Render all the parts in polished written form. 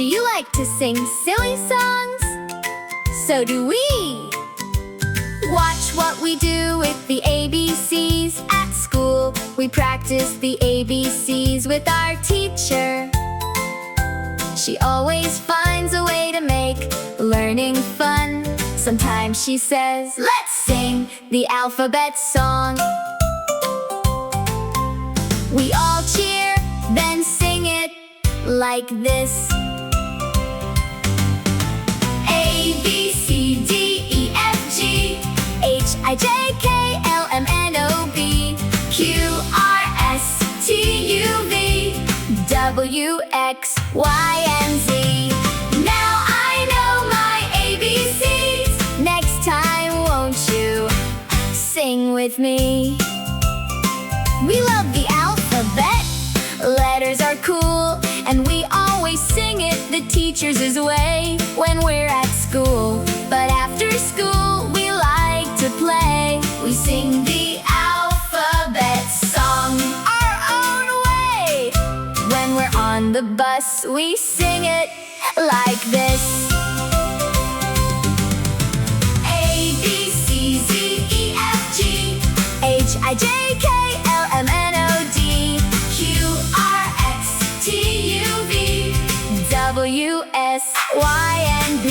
Do you like to sing silly songs? So do we! Watch what we do with the ABCs. At school, we practice the ABCs with our teacher. She always finds a way to make learning fun. Sometimes she says, "Let's sing the alphabet song." We all cheer, then sing it like this. A, B, C, D, E, F, G, H, I, J, K, L, M, N, O, P, Q, R, S, T, U, V, W, X, Y, and Z. Now I know my ABCs. Next time, won't you sing with me? We love the alphabet. Letters are cool, and we always sing it the teacher's way when we're at school. But after school, we like to play. We sing the alphabet song our own way. When we're on the bus, we sing it like this. A, B, C, Z, E, F, G, H, I, J, K, L, M, N, O, D, Q, R, X, T, U, V, W, S, Y, and B.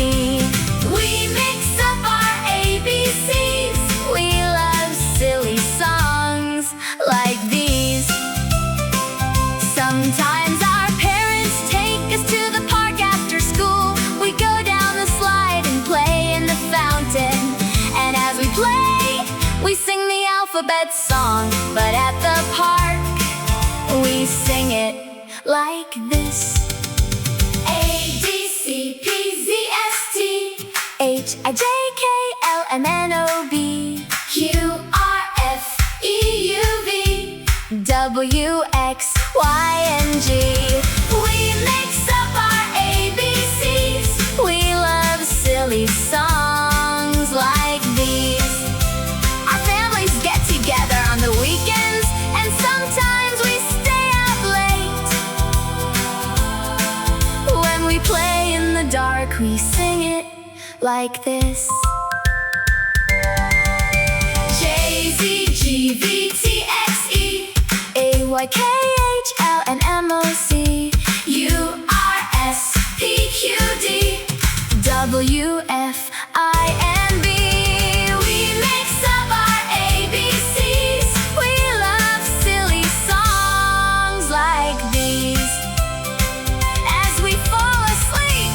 We mix up our ABCs. We love silly songs like these. Sometimes our parents take us to the park after school. We go down the slide and play in the fountain. And as we play, we sing the alphabet song. But at the park, we sing it like this. A, D, C, P, Z, S, T, H, I, J, K, L, M, N, O, B, Q, R, F, E, U, V, W, X, Y, and G. We mix up our ABCs. We love silly songs like these. Our families get together on the weekends, and sometimes we stay up late. When we play in the dark, we sing it like this. J, Z, G, V, T, X, E, A, Y, K, H, L, and M, O, C, U, R, S, P, Q, D, W, F, I, and B. We mix up our ABCs. We love silly songs like these. As we fall asleep,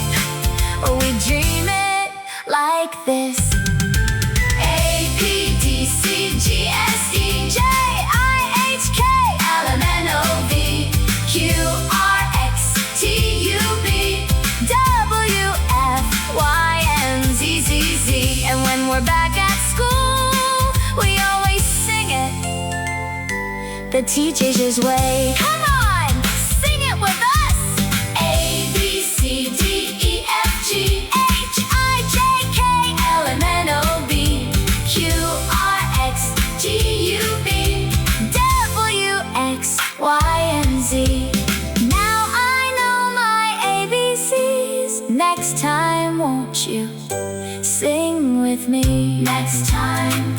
we dream it like this. A, P, D, C, G, S, E, J, I, H, K, L, M, N, O, V, Q, R, X, T, U, V, W, F, Y, and Z, Z, Z. And when we're back at school, we always sing it the teacher's way. Come on, sing it with us! A, B, C, D, E, F, G, H, I, J, K, L, M, N, O, B, Q, R, X, T, U, V, W, X, Y, and Z. Now I know my ABCs. Next time, won't you sing with me? Next time.